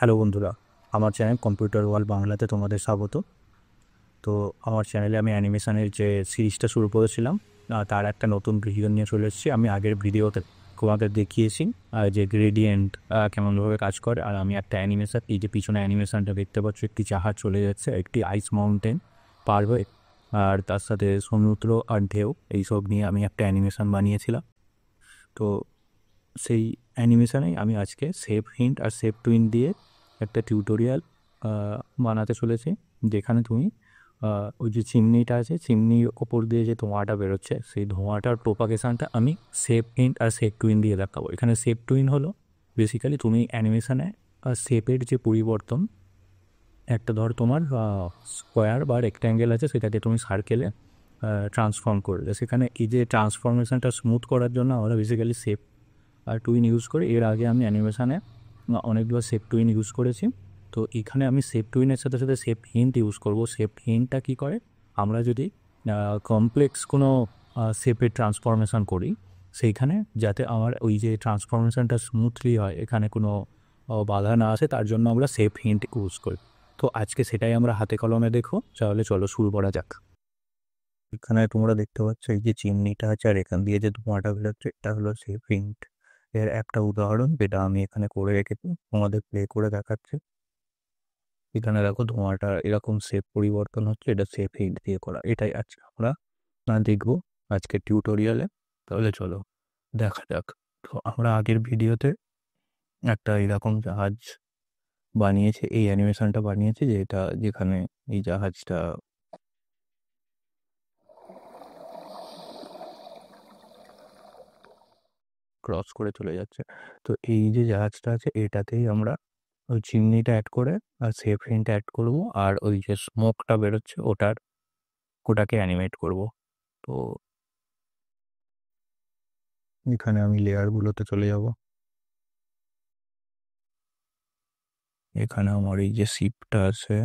Hello বন্ধুরা, আমার channel computer world বাংলাতে তোমাদের স্বাগত। তো আমার চ্যানেলে আমি অ্যানিমেশনের যে সিরিজটা শুরু করেছিলাম তার একটা নতুন ভিডিও নিয়ে চলে এসেছি। আমি আগের ভিডিওতে তোমাদের দেখিয়েছি যে গ্রেডিয়েন্ট কেমনভাবে কাজ করে। আর আমি একটা অ্যানিমেশন, এই যে পিছনে অ্যানিমেশনটা দেখতে পাচ্ছ, একটি জাহাজ চলে যাচ্ছে, একটি আইস মাউন্টেন পার হয়ে, আর তার সাথে সমুদ্র আর ঢেউ, এইসব নিয়ে আমি একটা অ্যানিমেশন বানিয়েছিলাম। তো সেই অ্যানিমেশনেই আমি আজকে সেভ হিন্ট আর সেভ টুইন দিয়ে একটা টিউটোরিয়াল বানাতে চলেছি, যেখানে তুমি ওই যে চিমনিটা আছে, চিমনির ওপর দিয়ে যে ধোঁয়াটা বেরোচ্ছে, সেই ধোঁয়াটার প্রোপাগেশনটা আমি সেভ হিন্ট আর সেভ টুইন দিয়ে দেখাবো। এখানে সেভ টুইন হলো বেসিক্যালি তুমি অ্যানিমেশনে শেপের যে পরিবর্তন, একটা ধর তোমার স্কোয়ার বা রেক্ট্যাঙ্গেল আছে, সেটাকে তুমি সার্কেলে ট্রান্সফর্ম করলে, সেখানে এই যে ট্রান্সফরমেশনটা স্মুথ করার জন্য আমরা বেসিক্যালি সেভ আর টুইন ইউজ করি। এর আগে আমি অ্যানিমেশনে অনেকগুলো সেভ টুইন ইউজ করেছি। তো এখানে আমি সেভ টুইনের সাথে সাথে সেভ হিন্ট ইউজ করব। সেভ হিন্টটা কী করে, আমরা যদি কমপ্লেক্স কোনো শেপের ট্রান্সফরমেশন করি, সেইখানে যাতে আমার ওই যে ট্রান্সফরমেশনটা স্মুথলি হয়, এখানে কোনো বাধা না আসে, তার জন্য আমরা সেভ হিন্ট ইউজ করি। তো আজকে সেটাই আমরা হাতে কলমে দেখো। তাহলে চলো শুরু করা যাক। এখানে তোমরা দেখতে পাচ্ছ এই যে চিমনিটা আছে, আর এখান দিয়ে যে ধোঁয়াটা বেরোচ্ছে, এটা হলো সেভ হিন্ট এর একটা উদাহরণ, যেটা আমি এখানে করে রেখেছি, তোমাদের প্লে করে দেখাচ্ছি। এখানে দেখো ধোঁয়াটা এরকম শেপ পরিবর্তন হচ্ছে, এটা সেভ হিন্ট দিয়ে করা। এটাই আজকে আমরা দেখবো আজকে টিউটোরিয়ালে। তাহলে চলো দেখা যাক। তো আমরা আগের ভিডিওতে একটা এরকম জাহাজ বানিয়েছি, এই অ্যানিমেশনটা বানিয়েছি, যে এটা যেখানে এই জাহাজটা ক্রস করে চলে যাচ্ছে। তো এই যে জাহাজটা আছে, এটাতেই আমরা ওই চিমনিটা অ্যাড করে আর সেভ হিন্ট অ্যাড করব, আর ওই যে স্মোকটা বেরোচ্ছে ওটাকে অ্যানিমেট করব। তো এখানে আমি লেয়ারগুলোতে চলে যাব। এখানে আমার এই যে শিপটা আছে,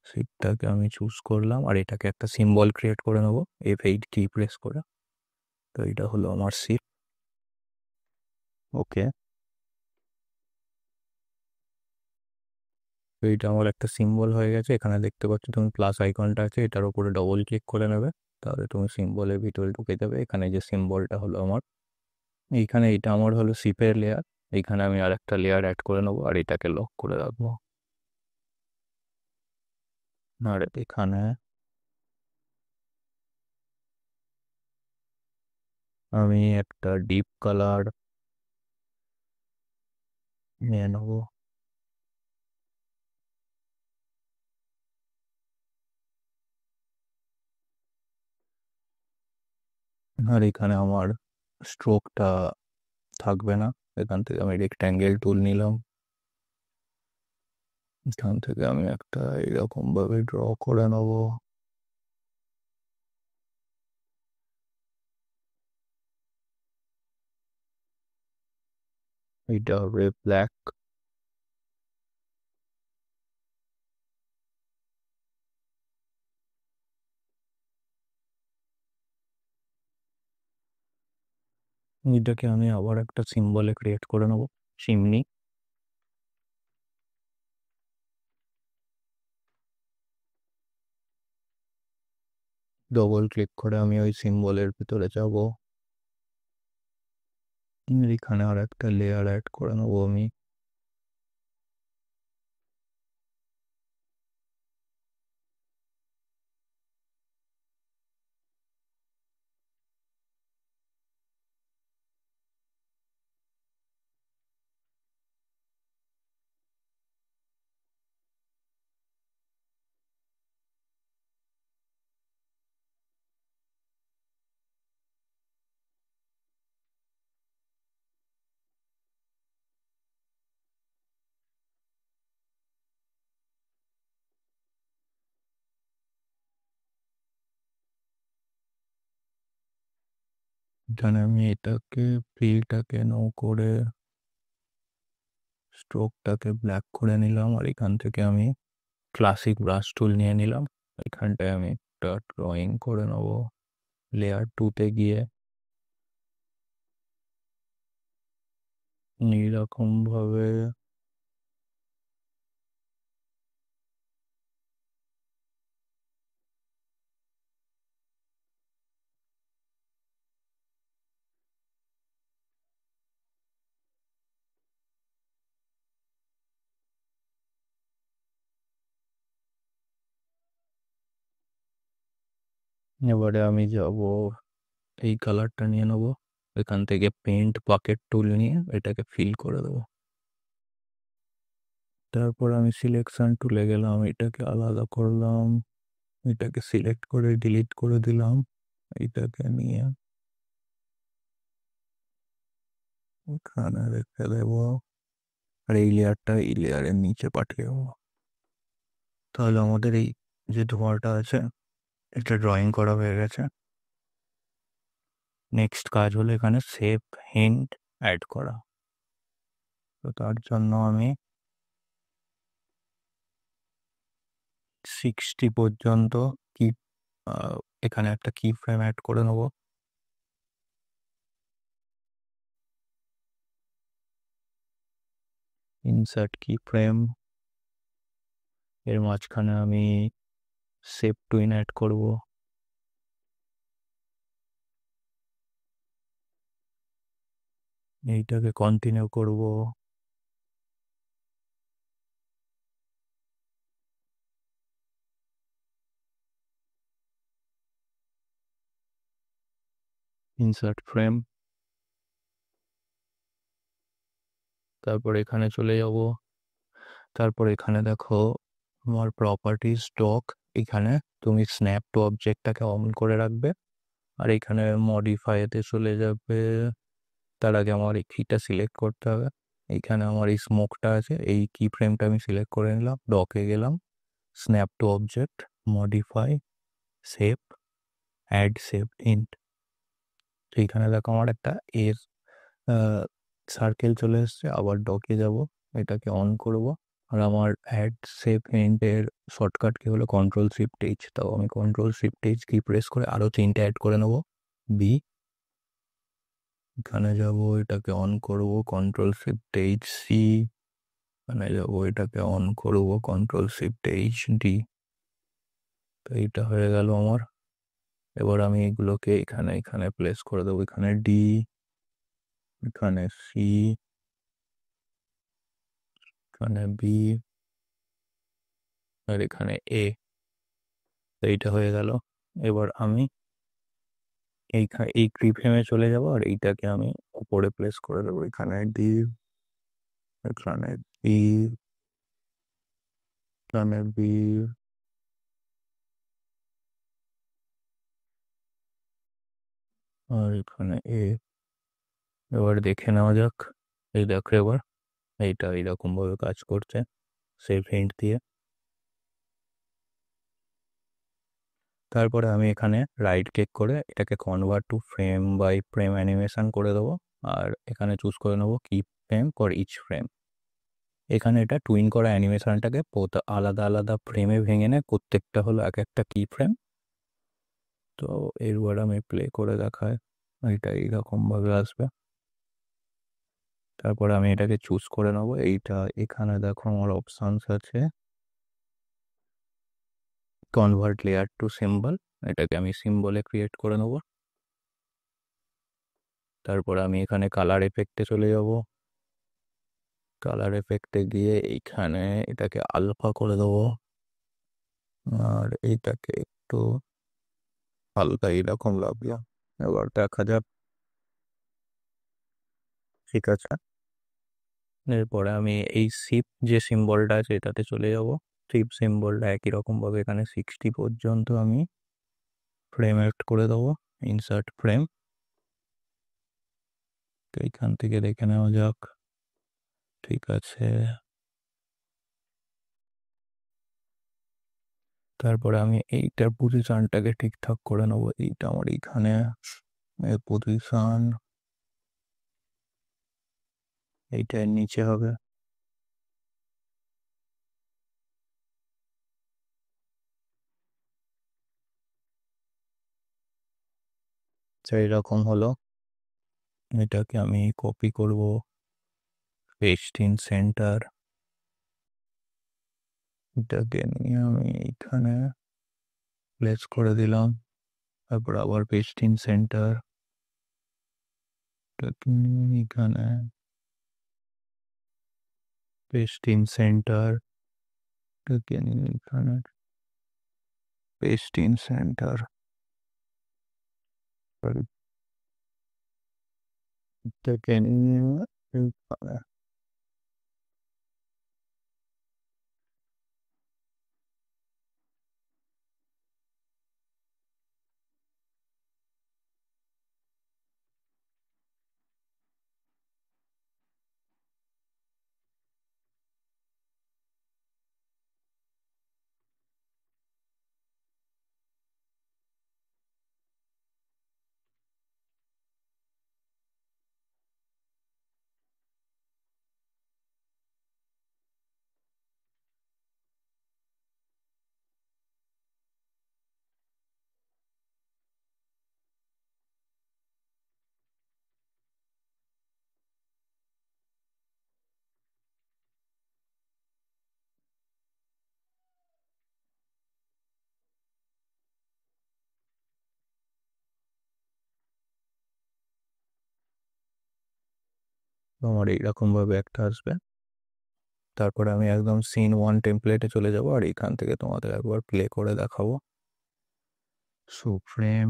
শিপটাকে আমি চুজ করলাম, আর এটাকে একটা সিম্বল ক্রিয়েট করে নেবো F8 কি প্রেস করে। তো এটা হলো আমার শিপ। ওকে, তো এটা আমার একটা সিম্বল হয়ে গেছে। এখানে দেখতে পাচ্ছ তুমি প্লাস আইকনটা আছে, এটার উপরে ডবল ক্লিক করে নেবে, তাহলে তুমি সিম্বলের ভিতরে ঢুকে যাবে। এখানে যে সিম্বলটা হলো আমার, এইখানে এটা আমার হলো শিপের লেয়ার। এইখানে আমি আর একটা লেয়ার অ্যাড করে নেবো, আর এটাকে লক করে রাখবো। আর এখানে আমি একটা ডিপ কালার নিয়ে নেবো। আর এখানে আমার স্ট্রোকটা থাকবে না, এখান থেকে আমি রেক্ট্যাঙ্গেল টুল নিলাম। এখান থেকে আমি একটা এরকম ভাবে ড্র করে নেবো। এটা হবে ব্ল্যাক। এটাকে আমি আবার একটা সিম্বলে ক্রিয়েট করে নেবো, চিমনি। ডবল ক্লিক করে আমি ওই সিম্বলের ভিতরে যাব। এখানে আর একটা লেয়ার অ্যাড করে নেবো আমি। এখানে আমি এটাকে ফিলটাকে নো করে স্ট্রোকটাকে ব্ল্যাক করে নিলাম, আর এখান থেকে আমি ক্লাসিক ব্রাশ টুল নিয়ে নিলাম। এখানটায় আমি একটা ড্রয়িং করে নেবো লেয়ার 2-তে গিয়ে। এইরকম ভাবে এবারে আমি যাব এই কালারটা নিয়ে নেবো, এখান থেকে পেন্ট বাকেট টুল নিয়ে এটাকে ফিল করে দেবো। তারপর আমি সিলেকশন টুলে গেলাম, এটাকে আলাদা করলাম, এটাকে সিলেক্ট করে ডিলিট করে দিলাম, এটাকে নিয়ে এখানে রেখে দেবো, আর এই লেয়ারটা এই লেয়ারের নিচে পাঠিয়ে দেবো। তাহলে আমাদের এই যে ধোঁয়াটা আছে এটা ড্রয়িং করা হয়ে গেছে। নেক্সট কাজ হলো এখানে শেপ হিন্ট অ্যাড করা। তো তার জন্য আমি 60 পর্যন্ত কি এখানে একটা কি ফ্রেম অ্যাড করে নেবো। ইনসার্ট কি ফ্রেম, এর মাঝখানে আমি শেপ টুইন অ্যাড করব। এইটাকে কন্টিনিউ করব। ইনসার্ট ফ্রেম, তারপর এখানে চলে যাব। তারপর এখানে দেখো আমার প্রপার্টিজ স্টক, এখানে তুমি স্ন্যাপ টু অবজেক্টটাকে অন করে রাখবে, আর এখানে মডিফাইতে চলে যাবে। তার আগে আমার এই কিটা সিলেক্ট করতে হবে। এইখানে আমার এই স্মোকটা আছে, এই কি ফ্রেমটা আমি সিলেক্ট করে নিলাম, ডকে গেলাম, snap to object, modify, shape, add shape ইন্ট। এইখানে দেখো আমার একটা এর সার্কেল চলে এসছে। আবার ডকে যাব, এটাকে অন করব, আর আমার অ্যাড শেপ ইন্টের শর্টকাট কি হলো কন্ট্রোল শিফট এইচ। তাও আমি কন্ট্রোল শিফট এইচ কি প্রেস করে আরও 3টে অ্যাড করে নেবো। বি, এখানে যাব, এটাকে অন করব, কন্ট্রোল শিফট এইচ সি, এখানে যাব, এটাকে অন করব, কন্ট্রোল শিফট এইচ ডি। তো এইটা হয়ে গেল আমার। এবার আমি এগুলোকে এখানে এখানে প্লেস করে দেবো, এখানে ডি, এখানে সি, এখানে বি, আর এখানে এ। তো এইটা হয়ে গেল। এবার আমি এই ফ্রেমে চলে যাব, আর এইটাকে আমি উপরে প্লেস করে দেবো, এখানে ডি, এখানে বি, এখানে বি, আর এখানে এ। এবার দেখে নেওয়া যাক। এই দেখো এবার এইটা এইরকম ভাবে কাজ করছে সেভ হিন্ট দিয়ে। তারপরে আমি এখানে রাইট ক্লিক করে এটাকে convert to frame by frame animation করে দেবো, আর এখানে চুজ করে নেবো কি ফ্রেম ফর ইচ ফ্রেম। এখানে এটা টুইন করা অ্যানিমেশনটাকে আলাদা আলাদা ফ্রেমে ভেঙে নেয়, প্রত্যেকটা হলো এক একটা কি ফ্রেম। তো এরবার আমি প্লে করে দেখায়, এটা এইরকমভাবে আসবে। তারপরে আমি এটাকে চুজ করে নেবো। এইটা এখানে দেখো আমার অপশানস আছে, কনভার্ট লেয়ার টু সিম্বল, এটাকে আমি সিম্বলে ক্রিয়েট করে নেবো। তারপরে আমি এখানে কালার এফেক্টে চলে যাব। কালার এফেক্টে গিয়ে এইখানে এটাকে আলফা করে দেবো, আর এইটাকে একটু হালকা এরকম লাগলো। এবার দেখা যাক। ঠিক আছে, এরপরে আমি এই শিপ যে সিম্বলটা আছে এটাতে চলে যাব। শিপ সিম্বলটা একই রকম ভাবে এখানে 60 পর্যন্ত আমি ফ্রেম অ্যাড করে দেবো, ইনসার্ট ফ্রেম। তো এইখান থেকে দেখে নেওয়া যাক। ঠিক আছে, তারপরে আমি এইটার পজিশনটাকে ঠিকঠাক করে নেবো। এইটা আমার এইখানে পজিশন, এইটার নিচে হবে। তো এরকম হলো। এটাকে আমি কপি করব, পেস্ট ইন সেন্টার, এটাকে নিয়ে আমি এইখানে প্লেস করে দিলাম। তারপর আবার পেস্ট ইন সেন্টার, এটাকে নিয়ে এখানে পেস্ট ইন সেন্টার, এটাকে নিয়ে এখানে পেস্ট ইন সেন্টার। থেকে নিয়ে তোমার এইরকমভাবে একটা আসবে। তারপরে আমি একদম সিন 1 টেমপ্লেটে চলে যাব আর এখান থেকে তোমাদের একবার প্লে করে দেখাবো। সো ফ্রেম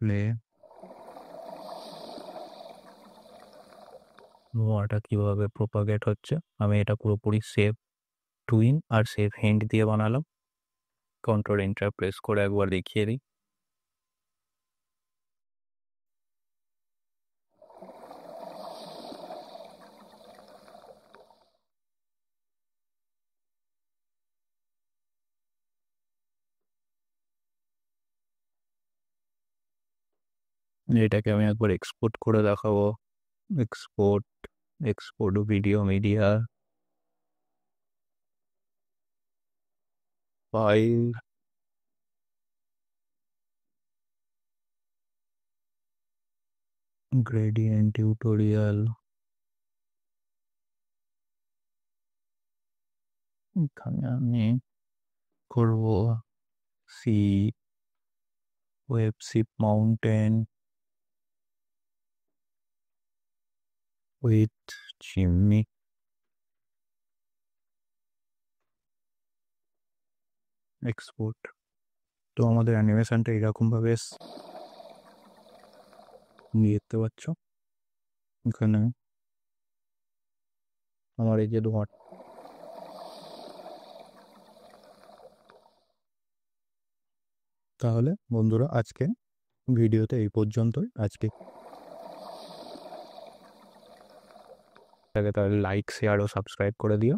প্লে, নোয়াটা কিভাবে প্রোপাগেট হচ্ছে আমি এটা পুরোপুরি সেভ টুইন আর সেভ হ্যান্ড দিয়ে বানালাম। কন্ট্রোল এন্টার প্রেস করে একবার দেখিয়ে দিই। এটাকে আমি একবার এক্সপোর্ট করে দেখাবো। Export, export video media file, gradient tutorial, এখানে আমি করব sea wave ship mountain with chimney. Export. তো আমাদের অ্যানিমেশনটা এরকমভাবে দেখতে পাচ্ছ। এখানে আমার এই যে ধোঁয়া, তাহলে বন্ধুরা আজকে ভিডিওতে এই পর্যন্তই। আজকে তাহলে লাইক শেয়ার ও সাবস্ক্রাইব করে দিও।